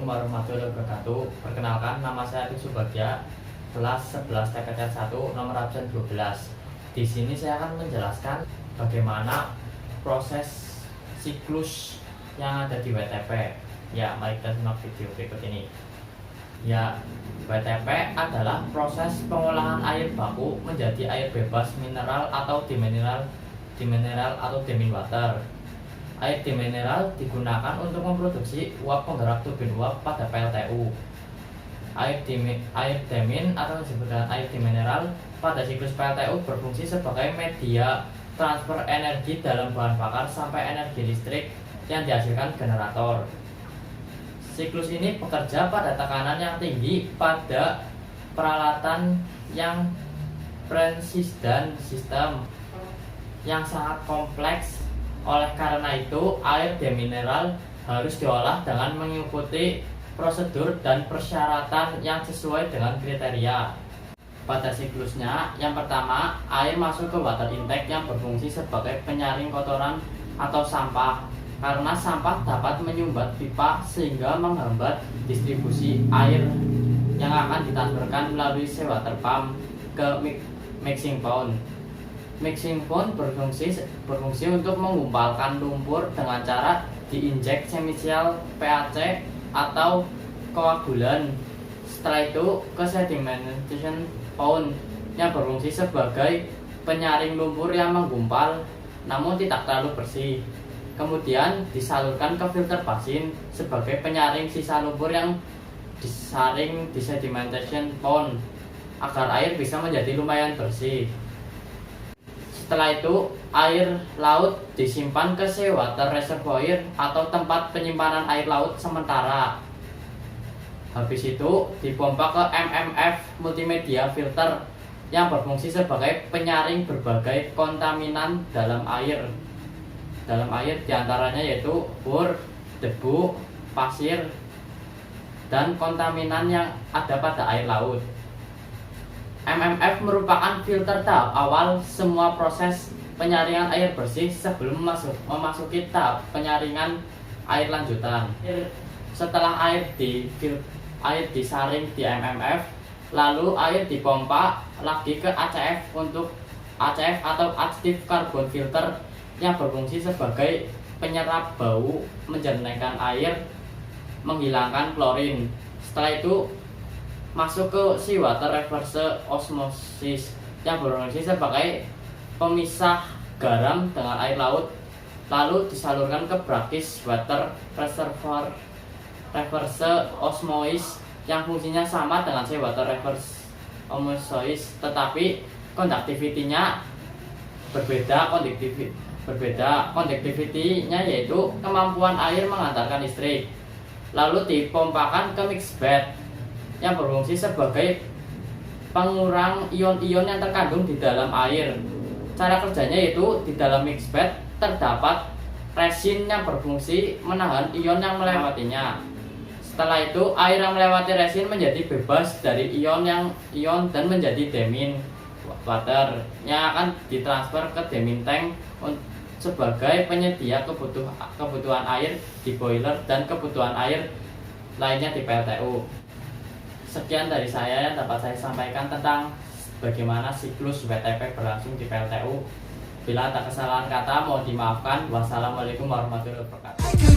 Assalamualaikum warahmatullahi wabarakatuh. Perkenalkan, nama saya Atik Subagja, kelas 11 TPT 1, nomor absen 12. Di sini saya akan menjelaskan bagaimana proses siklus yang ada di WTP. Ya, mari kita simak video berikut ini. Ya, WTP adalah proses pengolahan air baku menjadi air bebas mineral atau demineral atau demin water. Air demineral digunakan untuk memproduksi uap penggerak turbin uap pada PLTU. Air demin atau disebut dengan air demineral pada siklus PLTU berfungsi sebagai media transfer energi dalam bahan bakar sampai energi listrik yang dihasilkan generator. Siklus ini bekerja pada tekanan yang tinggi pada peralatan yang persistent sistem yang sangat kompleks. Oleh karena itu, air demineral harus diolah dengan mengikuti prosedur dan persyaratan yang sesuai dengan kriteria. Pada siklusnya, yang pertama, air masuk ke water intake yang berfungsi sebagai penyaring kotoran atau sampah. Karena sampah dapat menyumbat pipa sehingga menghambat distribusi air yang akan ditransferkan melalui seawater pump ke mixing pond. Mixing pond berfungsi untuk menggumpalkan lumpur dengan cara diinjek semisial PAC atau koagulan. Setelah itu ke sedimentation pond yang berfungsi sebagai penyaring lumpur yang menggumpal namun tidak terlalu bersih. Kemudian disalurkan ke filter basin sebagai penyaring sisa lumpur yang disaring di sedimentation pond agar air bisa menjadi lumayan bersih. Setelah itu, air laut disimpan ke seawater reservoir atau tempat penyimpanan air laut sementara. Habis itu, dipompa ke MMF multimedia filter yang berfungsi sebagai penyaring berbagai kontaminan dalam air. Dalam air diantaranya yaitu bor, debu, pasir, dan kontaminan yang ada pada air laut. MMF merupakan filter tahap awal semua proses penyaringan air bersih sebelum memasuki tahap penyaringan air lanjutan. Setelah air disaring di MMF, lalu air dipompa lagi ke ACF untuk ACF atau Active Carbon Filter yang berfungsi sebagai penyerap bau, menjernihkan air, menghilangkan klorin. Setelah itu masuk ke seawater reverse osmosis yang berfungsi sebagai pemisah garam dengan air laut, lalu disalurkan ke brackish water reservoir reverse osmosis yang fungsinya sama dengan seawater reverse osmosis, tetapi konduktivitinya berbeda. Konduktivitinya yaitu kemampuan air mengantarkan listrik. Lalu dipompakan ke mixed bed yang berfungsi sebagai pengurang ion-ion yang terkandung di dalam air. Cara kerjanya yaitu di dalam mixed bed terdapat resin yang berfungsi menahan ion yang melewatinya. Setelah itu, air yang melewati resin menjadi bebas dari ion dan menjadi demin water yang akan ditransfer ke demin tank sebagai penyedia kebutuhan air di boiler dan kebutuhan air lainnya di PLTU. Sekian dari saya yang dapat saya sampaikan tentang bagaimana siklus WTP berlangsung di PLTU. Bila ada kesalahan kata mohon dimaafkan. Wassalamualaikum warahmatullahi wabarakatuh.